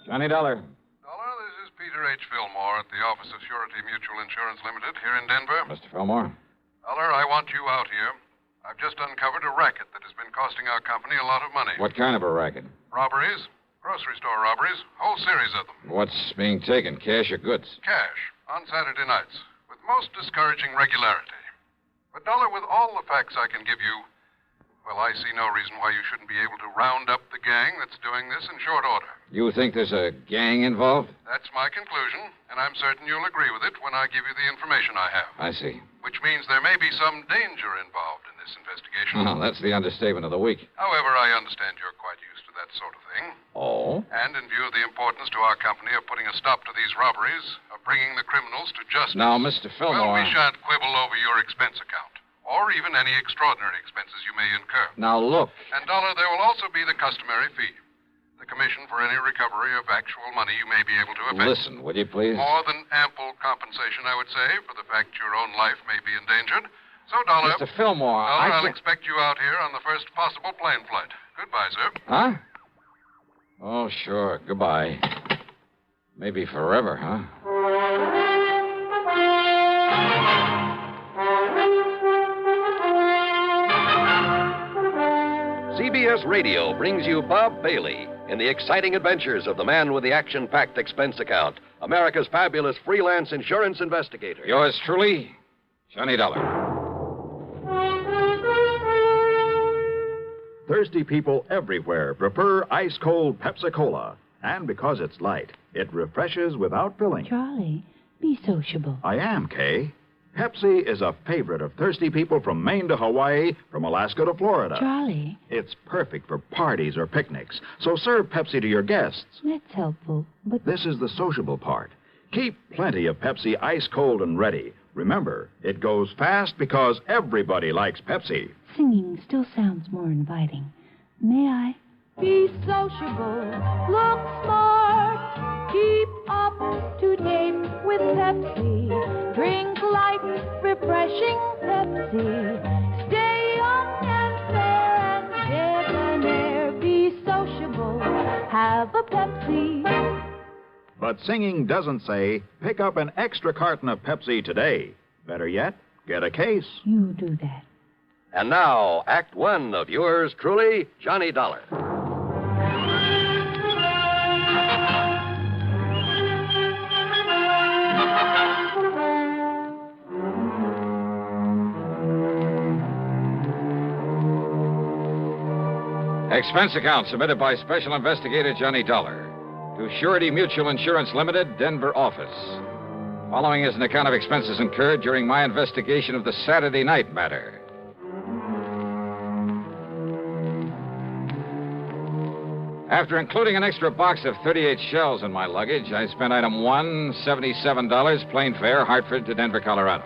Johnny Dollar. Dollar, this is Peter H. Fillmore at the Office of Surety Mutual Insurance Limited here in Denver. Mr. Fillmore. Dollar, I want you out here. I've just uncovered a racket that has been costing our company a lot of money. What kind of a racket? Robberies. Grocery store robberies. Whole series of them. What's being taken, cash or goods? Cash. On Saturday nights. With most discouraging regularity. But, Dollar, with all the facts I can give you, well, I see no reason why you shouldn't be able to round up the gang that's doing this in short order. You think there's a gang involved? That's my conclusion, and I'm certain you'll agree with it when I give you the information I have. I see. Which means there may be some danger involved in this investigation. Oh, that's the understatement of the week. However, I understand you're quite used to that sort of thing. Oh? And in view of the importance to our company of putting a stop to these robberies, of bringing the criminals to justice... Now, Mr. Fillmore... Well, we shan't quibble over your expense account. Or even any extraordinary expenses you may incur. Now, look. And, Dollar, there will also be the customary fee. The commission for any recovery of actual money you may be able to effect. Listen, would you please? More than ample compensation, I would say, for the fact your own life may be endangered. So, Dollar... Mr. Fillmore, Dollar, I'll expect you out here on the first possible plane flight. Goodbye, sir. Huh? Oh, sure. Goodbye. Maybe forever, huh? CBS Radio brings you Bob Bailey in the exciting adventures of the man with the action-packed expense account, America's fabulous freelance insurance investigator. Yours truly, Johnny Dollar. Thirsty people everywhere prefer ice-cold Pepsi-Cola. And because it's light, it refreshes without filling. Charlie, be sociable. I am, Kay. Pepsi is a favorite of thirsty people from Maine to Hawaii, from Alaska to Florida. Charlie. It's perfect for parties or picnics, so serve Pepsi to your guests. That's helpful, but... This is the sociable part. Keep plenty of Pepsi ice-cold and ready. Remember, it goes fast because everybody likes Pepsi. Singing still sounds more inviting. May I? Be sociable, look smart, keep up to date with Pepsi. Drink light, refreshing Pepsi. Stay young and fair and debonair. Be sociable, have a Pepsi. But singing doesn't say, pick up an extra carton of Pepsi today. Better yet, get a case. You do that. And now, Act One of yours truly, Johnny Dollar. Expense account submitted by Special Investigator Johnny Dollar to Surety Mutual Insurance Limited, Denver office. Following is an account of expenses incurred during my investigation of the Saturday night matter. After including an extra box of 38 shells in my luggage, I spent item 1, $77, plane fare, Hartford to Denver, Colorado.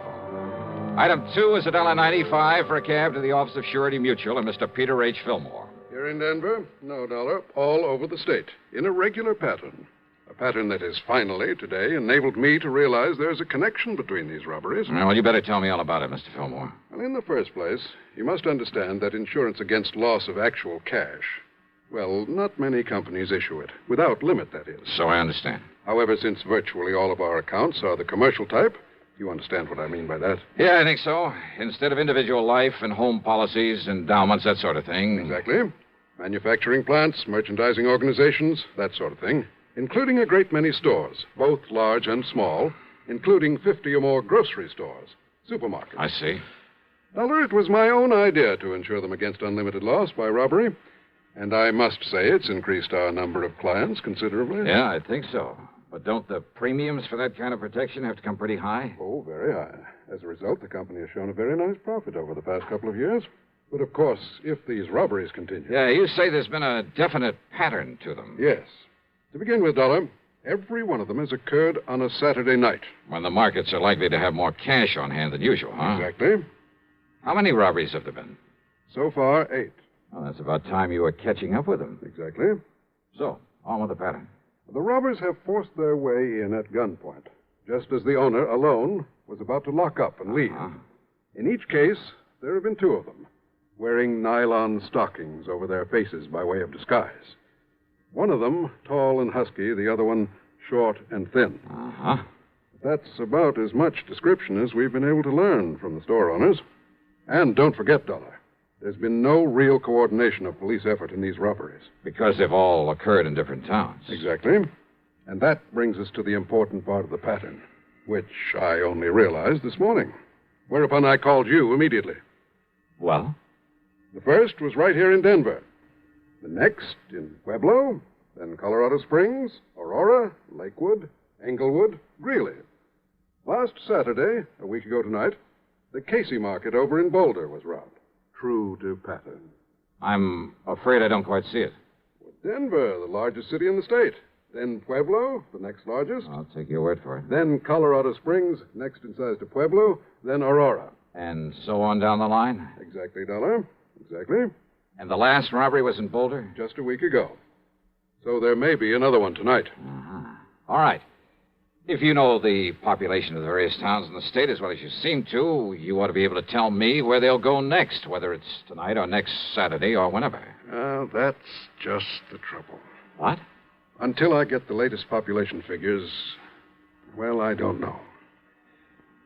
Item 2 is $1.95 for a cab to the office of Surety Mutual and Mr. Peter H. Fillmore. Here in Denver? No, Dollar. All over the state. In a regular pattern. A pattern that has finally, today, enabled me to realize there's a connection between these robberies. Well, you better tell me all about it, Mr. Fillmore. Well, in the first place, you must understand that insurance against loss of actual cash, well, not many companies issue it. Without limit, that is. So I understand. However, since virtually all of our accounts are the commercial type, you understand what I mean by that? Yeah, I think so. Instead of individual life and home policies, endowments, that sort of thing. Exactly. Manufacturing plants, merchandising organizations, that sort of thing. Including a great many stores, both large and small, including 50 or more grocery stores, supermarkets. I see. Dollar, it was my own idea to insure them against unlimited loss by robbery. And I must say it's increased our number of clients considerably. Yeah, I think so. But don't the premiums for that kind of protection have to come pretty high? Oh, very high. As a result, the company has shown a very nice profit over the past couple of years. But, of course, if these robberies continue... Yeah, you say there's been a definite pattern to them. Yes. To begin with, Dollar, every one of them has occurred on a Saturday night. When the markets are likely to have more cash on hand than usual, huh? Exactly. How many robberies have there been? So far, 8. Well, that's about time you were catching up with them. Exactly. So, on with the pattern. The robbers have forced their way in at gunpoint, just as the owner, alone, was about to lock up and leave. Uh-huh. In each case, there have been 2 of them, wearing nylon stockings over their faces by way of disguise. One of them tall and husky, the other one short and thin. Uh-huh. That's about as much description as we've been able to learn from the store owners. And don't forget, Dollar, there's been no real coordination of police effort in these robberies. Because they've all occurred in different towns. Exactly. And that brings us to the important part of the pattern, which I only realized this morning. Whereupon I called you immediately. Well? The first was right here in Denver. The next in Pueblo, then Colorado Springs, Aurora, Lakewood, Englewood, Greeley. Last Saturday, a week ago tonight, the Casey Market over in Boulder was robbed. True to pattern. I'm afraid I don't quite see it. Denver, the largest city in the state. Then Pueblo, the next largest. I'll take your word for it. Then Colorado Springs, next in size to Pueblo. Then Aurora. And so on down the line? Exactly, Dollar. Exactly. And the last robbery was in Boulder? Just a week ago. So there may be another one tonight. Uh-huh. All right. If you know the population of the various towns in the state as well as you seem to, you ought to be able to tell me where they'll go next, whether it's tonight or next Saturday or whenever. Well, that's just the trouble. What? Until I get the latest population figures, well, I don't know.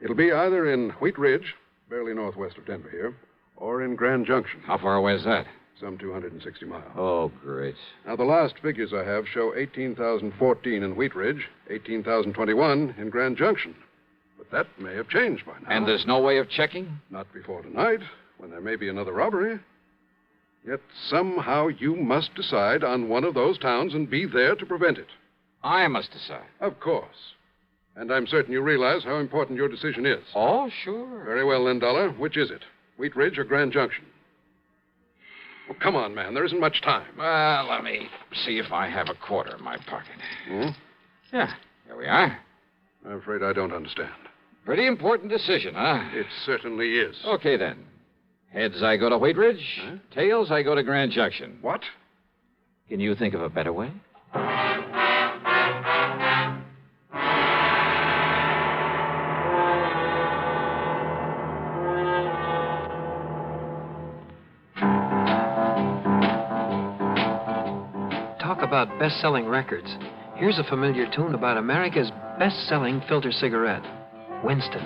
It'll be either in Wheat Ridge, barely northwest of Denver here, or in Grand Junction. How far away is that? Some 260 miles. Oh, great. Now, the last figures I have show 18,014 in Wheat Ridge, 18,021 in Grand Junction. But that may have changed by now. And there's no way of checking? Not before tonight, when there may be another robbery. Yet somehow you must decide on one of those towns and be there to prevent it. I must decide. Of course. And I'm certain you realize how important your decision is. Oh, sure. Very well, then, Dollar. Which is it? Wheat Ridge or Grand Junction? Oh, come on, man. There isn't much time. Well, let me see if I have a quarter in my pocket. Hmm? Yeah, here we are. I'm afraid I don't understand. Pretty important decision, huh? It certainly is. Okay, then. Heads, I go to Wheat Ridge. Huh? Tails, I go to Grand Junction. What? Can you think of a better way? Talk about best-selling records. Here's a familiar tune about America's best-selling filter cigarette, Winston.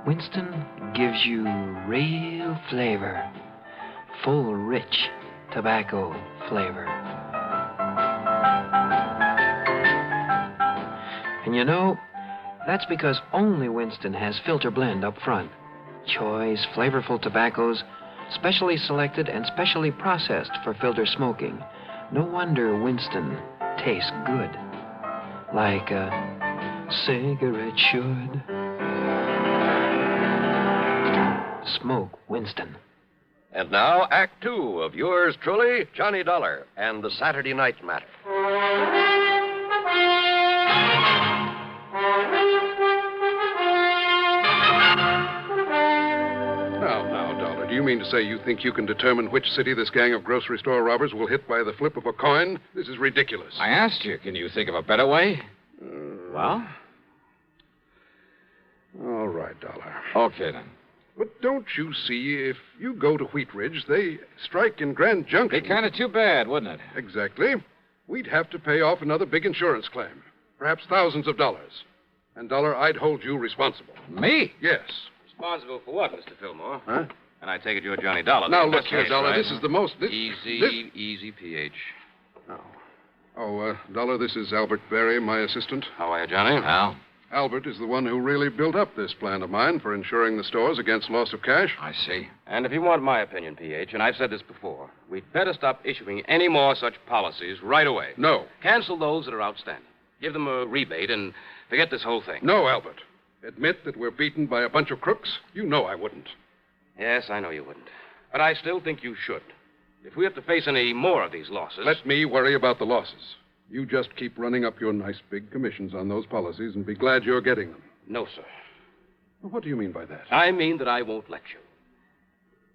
Winston gives you real flavor, full, rich tobacco flavor. And you know, that's because only Winston has filter blend up front. Choice, flavorful tobaccos, specially selected and specially processed for filter smoking. No wonder Winston tastes good. Like a cigarette should. Smoke Winston. And now, Act Two of yours truly, Johnny Dollar, and the Saturday Night Matter. Now, Dollar, do you mean to say you think you can determine which city this gang of grocery store robbers will hit by the flip of a coin? This is ridiculous. I asked you, can you think of a better way? Well? All right, Dollar. Okay, then. But don't you see, if you go to Wheat Ridge, they strike in Grand Junction. Be kind of too bad, wouldn't it? Exactly. We'd have to pay off another big insurance claim. Perhaps thousands of dollars. And, Dollar, I'd hold you responsible. Me? Yes. Responsible for what, Mr. Fillmore? Huh? And I take it you're Johnny Dollar. Now, the look here, investigation, Dollar. right? This is the most... Easy, PH. Dollar, this is Albert Berry, my assistant. How are you, Johnny? Al? Albert is the one who really built up this plan of mine for insuring the stores against loss of cash. I see. And if you want my opinion, PH, and I've said this before, we'd better stop issuing any more such policies right away. No. Cancel those that are outstanding. Give them a rebate and forget this whole thing. No, Albert. Admit that we're beaten by a bunch of crooks? You know I wouldn't. Yes, I know you wouldn't. But I still think you should. If we have to face any more of these losses... Let me worry about the losses. You just keep running up your nice big commissions on those policies and be glad you're getting them. No, sir. What do you mean by that? I mean that I won't let you.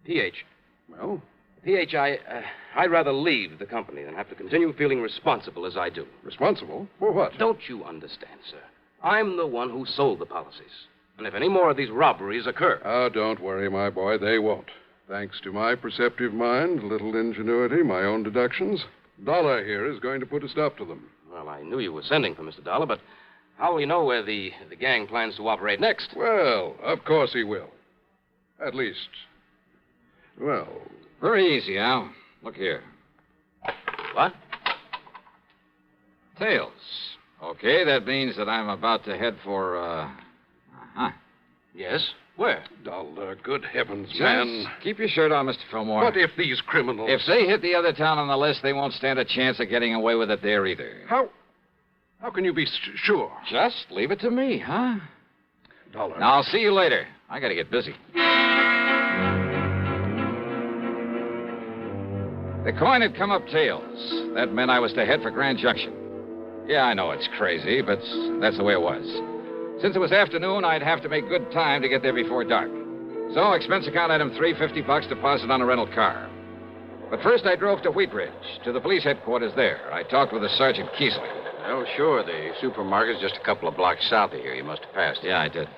PH, Well? PH, I'd rather leave the company than have to continue feeling responsible as I do. Responsible? For what? Don't you understand, sir? I'm the one who sold the policies. And if any more of these robberies occur... Oh, don't worry, my boy. They won't. Thanks to my perceptive mind, little ingenuity, my own deductions, Dollar here is going to put a stop to them. Well, I knew you were sending for Mr. Dollar, but how will you know where the gang plans to operate next? Well, of course he will. At least, well... Very easy, Al. Look here. What? Tails. Okay, that means that I'm about to head for, Yes? Where? Dollar, good heavens, Just man. keep your shirt on, Mr. Fillmore. What if these criminals... If they hit the other town on the list, they won't stand a chance of getting away with it there either. How can you be sure? Just leave it to me, huh? Dollar. Now, I'll see you later. I gotta get busy. The coin had come up tails. That meant I was to head for Grand Junction. Yeah, I know it's crazy, but that's the way it was. Since it was afternoon, I'd have to make good time to get there before dark. So, expense account item $350 deposit on a rental car. But first I drove to Wheat Ridge, to the police headquarters there. I talked with the Sergeant Keesley. Oh, sure. The supermarket's just a couple of blocks south of here. You must have passed it. Yeah, I did.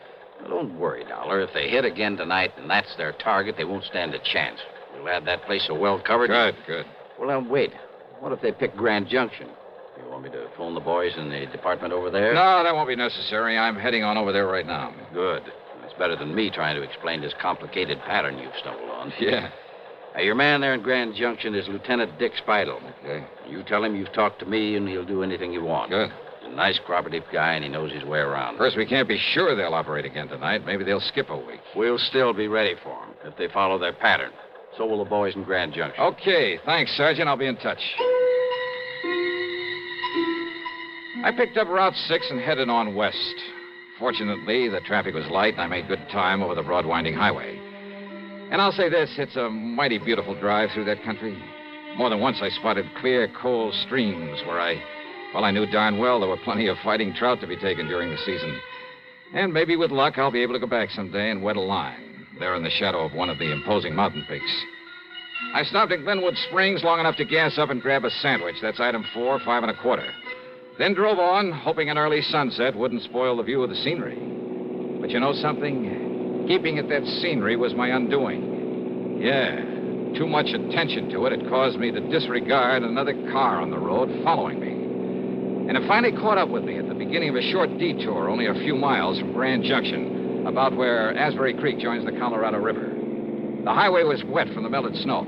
Well, don't worry, Dollar. If they hit again tonight and that's their target, they won't stand a chance. We'll have that place so well covered. Good. Well, now, wait. What if they pick Grand Junction? You want me to phone the boys in the department over there? No, that won't be necessary. I'm heading on over there right now. Good. That's better than me trying to explain this complicated pattern you've stumbled on. Yeah. Your man there in Grand Junction is Lieutenant Dick Speidel. Okay. You tell him you've talked to me, and he'll do anything you want. Good. He's a nice, cooperative guy, and he knows his way around. First, we can't be sure they'll operate again tonight. Maybe they'll skip a week. We'll still be ready for them if they follow their pattern. So will the boys in Grand Junction. Okay. Thanks, Sergeant. I'll be in touch. I picked up Route 6 and headed on west. Fortunately, the traffic was light, and I made good time over the broad winding highway. And I'll say this, it's a mighty beautiful drive through that country. More than once I spotted clear, cold streams where I knew darn well there were plenty of fighting trout to be taken during the season. And maybe with luck, I'll be able to go back someday and wet a line, there in the shadow of one of the imposing mountain peaks. I stopped at Glenwood Springs long enough to gas up and grab a sandwich. That's item 4, 5 1/4. Then drove on, hoping an early sunset wouldn't spoil the view of the scenery. But you know something? Keeping at that scenery was my undoing. Yeah, too much attention to it had caused me to disregard another car on the road following me. And it finally caught up with me at the beginning of a short detour, only a few miles from Grand Junction, about where Asbury Creek joins the Colorado River. The highway was wet from the melted snow.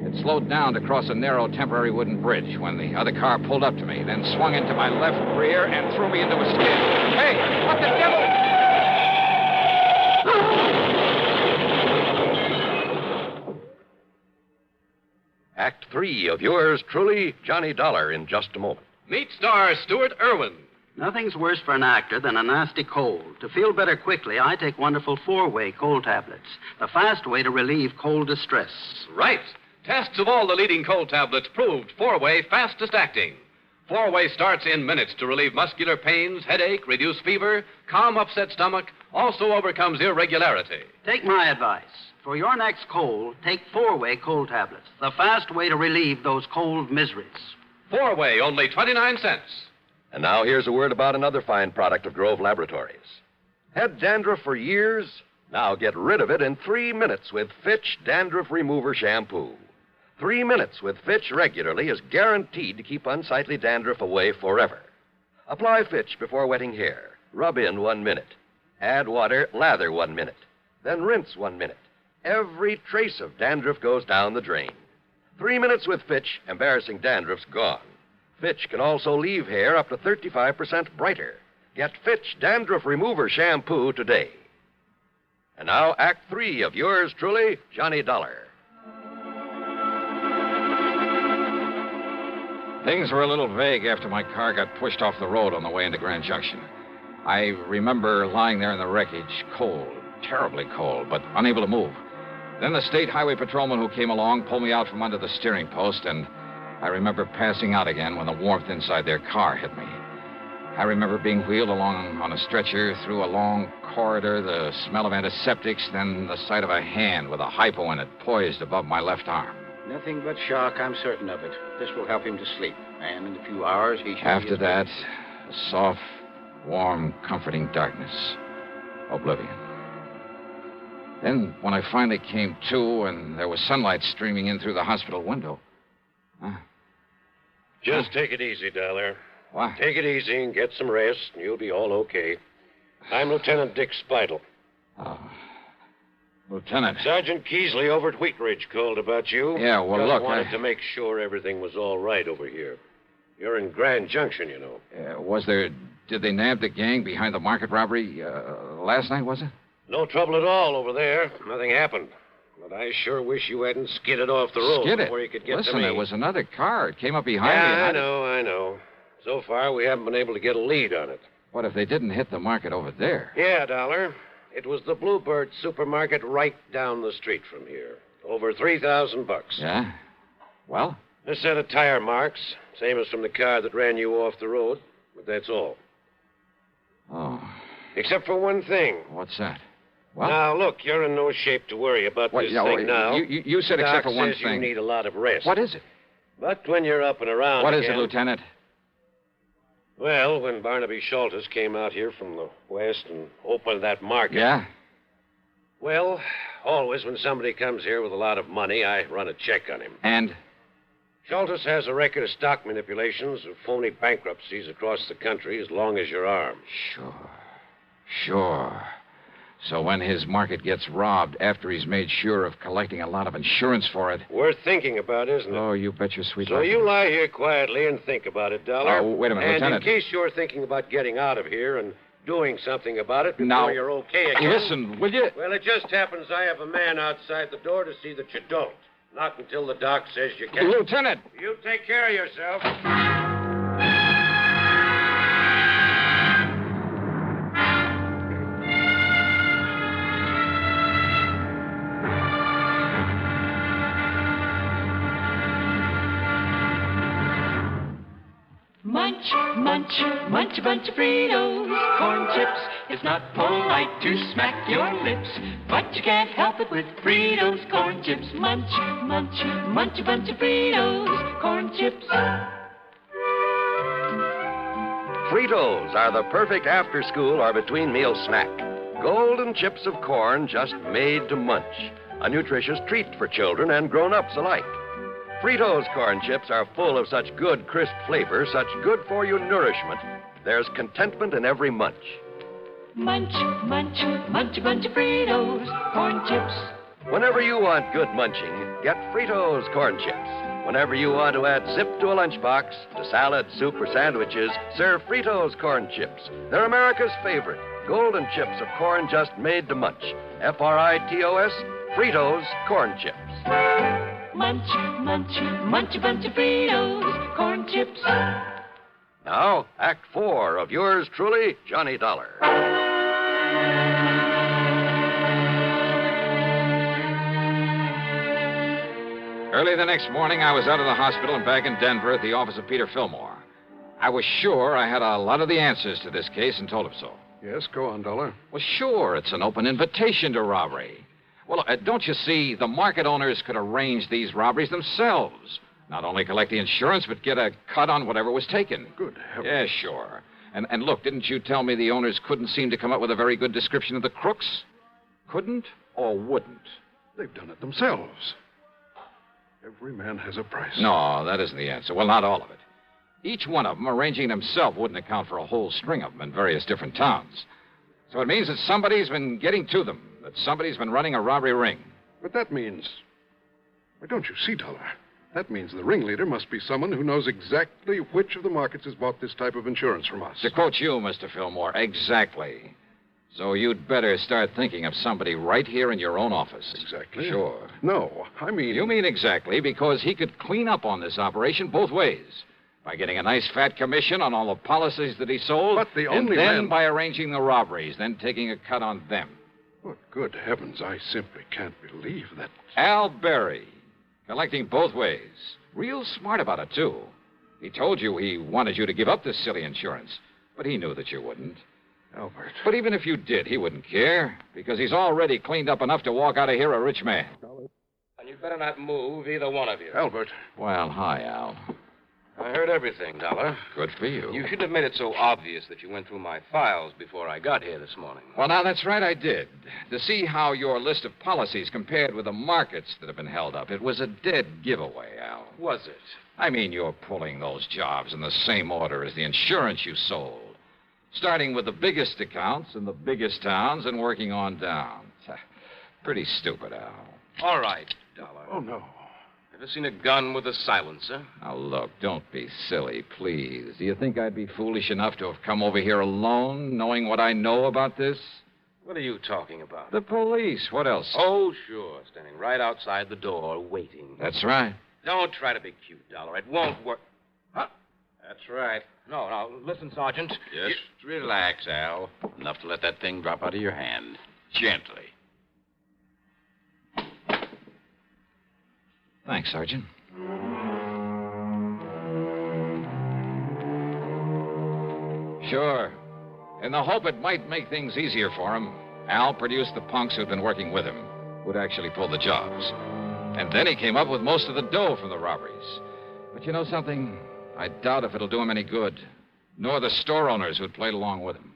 It slowed down to cross a narrow temporary wooden bridge when the other car pulled up to me, then swung into my left rear and threw me into a skid. Hey, what the devil? Act 3 of yours truly, Johnny Dollar, in just a moment. Meet star Stuart Irwin. Nothing's worse for an actor than a nasty cold. To feel better quickly, I take wonderful 4-way cold tablets, the fast way to relieve cold distress. Right. Tests of all the leading cold tablets proved 4-way fastest acting. 4-way starts in minutes to relieve muscular pains, headache, reduce fever, calm upset stomach, also overcomes irregularity. Take my advice. For your next cold, take 4-way cold tablets, the fast way to relieve those cold miseries. 4-way, only 29 cents. And now here's a word about another fine product of Grove Laboratories. Had dandruff for years? Now get rid of it in 3 minutes with Fitch Dandruff Remover Shampoo. 3 minutes with Fitch regularly is guaranteed to keep unsightly dandruff away forever. Apply Fitch before wetting hair. Rub in 1 minute. Add water, lather 1 minute. Then rinse 1 minute. Every trace of dandruff goes down the drain. 3 minutes with Fitch, embarrassing dandruff's gone. Fitch can also leave hair up to 35% brighter. Get Fitch Dandruff Remover Shampoo today. And now, Act 3 of yours truly, Johnny Dollar. Things were a little vague after my car got pushed off the road on the way into Grand Junction. I remember lying there in the wreckage, cold, terribly cold, but unable to move. Then the state highway patrolman who came along pulled me out from under the steering post, and I remember passing out again when the warmth inside their car hit me. I remember being wheeled along on a stretcher through a long corridor, the smell of antiseptics, then the sight of a hand with a hypo in it poised above my left arm. Nothing but shock, I'm certain of it. This will help him to sleep. And in a few hours, he should After be... that, a soft, warm, comforting darkness. Oblivion. Then, when I finally came to and there was sunlight streaming in through the hospital window... Just take it easy, Dollar. What? Take it easy and get some rest, and you'll be all okay. I'm Lieutenant Dick Spidle. Oh. Lieutenant. Sergeant Keesley over at Wheat Ridge called about you. Yeah, well, Just look, wanted to make sure everything was all right over here. You're in Grand Junction, you know. Did they nab the gang behind the market robbery last night, was it? No trouble at all over there. Nothing happened. But I sure wish you hadn't skidded off the road Skidded? before you could get Listen, to me. there was another car. It came up behind me. Yeah, I know. So far, we haven't been able to get a lead on it. What if they didn't hit the market over there? Yeah, Dollar. It was the Bluebird supermarket right down the street from here. Over $3,000. Yeah? Well? A set of tire marks, same as from the car that ran you off the road, but that's all. Oh. Except for one thing. What's that? What? Now, look, you're in no shape to worry about this thing now. You said except for one thing. thing. You need a lot of rest. What is it? But when you're up and around What again... is it, Lieutenant? Well, when Barnaby Schultes came out here from the west and opened that market... Yeah? Well, always when somebody comes here with a lot of money, I run a check on him. And? Schultes has a record of stock manipulations of phony bankruptcies across the country as long as your arm. Sure. So when his market gets robbed after he's made sure of collecting a lot of insurance for it... Worth thinking about, isn't it? Oh, you bet your sweet So life. you lie here quietly and think about it, Dollar. Oh, wait a minute, and Lieutenant. In case you're thinking about getting out of here and doing something about it before Now, you're okay again... Listen, will you? Well, it just happens I have a man outside the door to see that you don't. Not until the doc says you can. Lieutenant! You take care of yourself. Munch, munch, munch a bunch of Fritos, corn chips. It's not polite to smack your lips, but you can't help it with Fritos, corn chips. Munch, munch, munch a bunch of Fritos, corn chips. Fritos are the perfect after-school or between-meal snack. Golden chips of corn just made to munch. A nutritious treat for children and grown-ups alike. Fritos corn chips are full of such good, crisp flavor, such good-for-you nourishment. There's contentment in every munch. Munch, munch, munch a bunch of Fritos, corn chips. Whenever you want good munching, get Fritos corn chips. Whenever you want to add zip to a lunchbox, to salad, soup, or sandwiches, serve Fritos corn chips. They're America's favorite. Golden chips of corn just made to munch. Fritos, Fritos corn chips. Munch, munch, munch a bunch of Fritos, corn chips. Now, Act 4 of yours truly, Johnny Dollar. Early the next morning, I was out of the hospital and back in Denver at the office of Peter Fillmore. I was sure I had a lot of the answers to this case and told him so. Yes, go on, Dollar. Well, sure, it's an open invitation to robbery. Well, don't you see, the market owners could arrange these robberies themselves. Not only collect the insurance, but get a cut on whatever was taken. Good heavens. Yeah, sure. And look, didn't you tell me the owners couldn't seem to come up with a very good description of the crooks? Couldn't or wouldn't? They've done it themselves. Every man has a price. No, that isn't the answer. Well, not all of it. Each one of them arranging himself wouldn't account for a whole string of them in various different towns. So it means that somebody's been getting to them, that somebody's been running a robbery ring. But that means... Why, don't you see, Dollar? That means the ringleader must be someone who knows exactly which of the markets has bought this type of insurance from us. To quote you, Mr. Fillmore, exactly. So you'd better start thinking of somebody right here in your own office. Exactly? Sure. No, I mean... You mean exactly, because he could clean up on this operation both ways. By getting a nice fat commission on all the policies that he sold. But the only and then man... by arranging the robberies, then taking a cut on them. But good heavens, I simply can't believe that... Al Berry, collecting both ways. Real smart about it, too. He told you he wanted you to give up this silly insurance, but he knew that you wouldn't. Albert. But even if you did, he wouldn't care, because he's already cleaned up enough to walk out of here a rich man. You better not move, either one of you. Albert. Well, hi, Al. I heard everything, Dollar. Good for you. You shouldn't have made it so obvious that you went through my files before I got here this morning. Well, now, that's right, I did. To see how your list of policies compared with the markets that have been held up. It was a dead giveaway, Al. Was it? I mean, you're pulling those jobs in the same order as the insurance you sold. Starting with the biggest accounts in the biggest towns and working on down. Pretty stupid, Al. All right, Dollar. Oh, no. Ever seen a gun with a silencer? Now, look, don't be silly, please. Do you think I'd be foolish enough to have come over here alone, knowing what I know about this? What are you talking about? The police. What else? Oh, sure. Standing right outside the door, waiting. That's right. Don't try to be cute, Dollar. It won't work. Huh? That's right. No, listen, Sergeant. Just relax, Al. Enough to let that thing drop out of your hand. Gently. Thanks, Sergeant. Sure. In the hope it might make things easier for him, Al produced the punks who'd been working with him, who'd actually pulled the jobs. And then he came up with most of the dough from the robberies. But you know something? I doubt if it'll do him any good, nor the store owners who'd played along with him.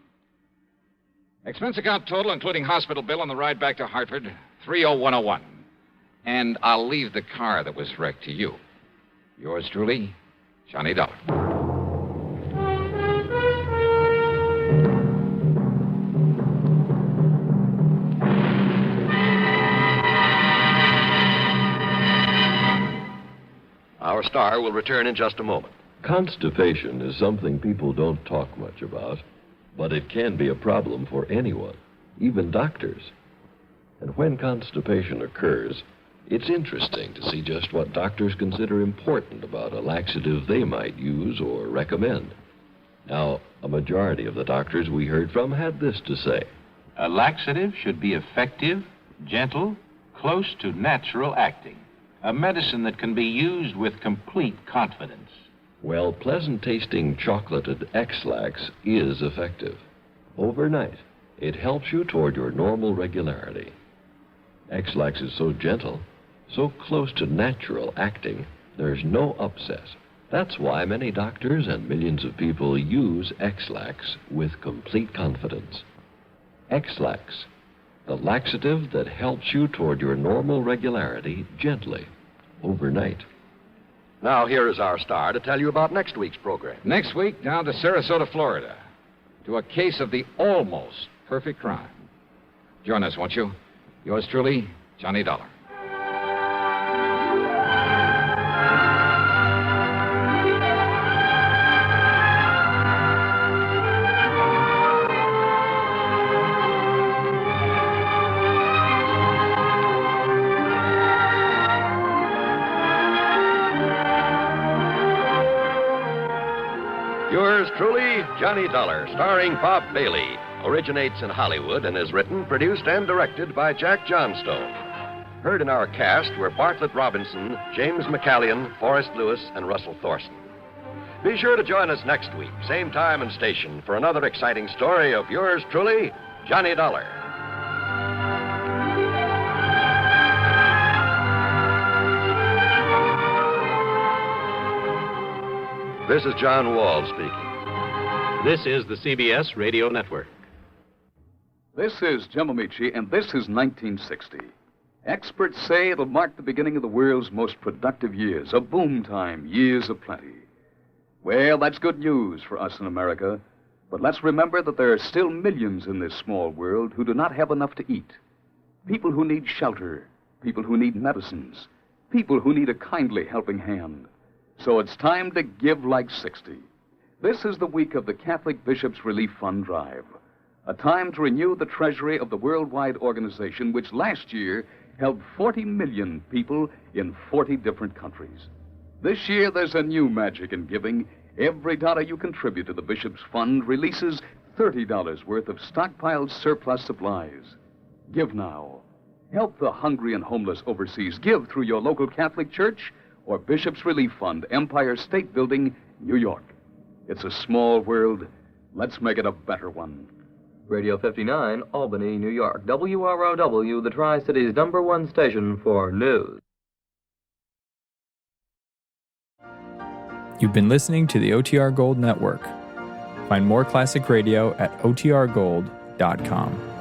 Expense account total, including hospital bill and the ride back to Hartford, 30101. And I'll leave the car that was wrecked to you. Yours truly, Johnny Dollar. Our star will return in just a moment. Constipation is something people don't talk much about, but it can be a problem for anyone, even doctors. And when constipation occurs, it's interesting to see just what doctors consider important about a laxative they might use or recommend. Now, a majority of the doctors we heard from had this to say. A laxative should be effective, gentle, close to natural acting. A medicine that can be used with complete confidence. Well, pleasant-tasting chocolated X-Lax is effective. Overnight, it helps you toward your normal regularity. X-Lax is so gentle, so close to natural acting, there's no upset. That's why many doctors and millions of people use X-Lax with complete confidence. X-Lax, the laxative that helps you toward your normal regularity gently, overnight. Now, here is our star to tell you about next week's program. Next week, down to Sarasota, Florida, to a case of the almost perfect crime. Join us, won't you? Yours truly, Johnny Dollar. Yours truly, Johnny Dollar, starring Bob Bailey, originates in Hollywood and is written, produced, and directed by Jack Johnstone. Heard in our cast were Bartlett Robinson, James McCallion, Forrest Lewis, and Russell Thorson. Be sure to join us next week, same time and station, for another exciting story of yours truly, Johnny Dollar. This is John Wall speaking. This is the CBS Radio Network. This is Jim Amici, and this is 1960. Experts say it'll mark the beginning of the world's most productive years, a boom time, years of plenty. Well, that's good news for us in America, but let's remember that there are still millions in this small world who do not have enough to eat. People who need shelter, people who need medicines, people who need a kindly helping hand. So it's time to give like 60. This is the week of the Catholic Bishops' Relief Fund Drive, a time to renew the treasury of the worldwide organization which last year helped 40 million people in 40 different countries. This year, there's a new magic in giving. Every dollar you contribute to the Bishops' Fund releases $30 worth of stockpiled surplus supplies. Give now. Help the hungry and homeless overseas. Give through your local Catholic church or Bishop's Relief Fund, Empire State Building, New York. It's a small world. Let's make it a better one. Radio 59, Albany, New York. WROW, the Tri-Cities #1 station for news. You've been listening to the OTR Gold Network. Find more classic radio at otrgold.com.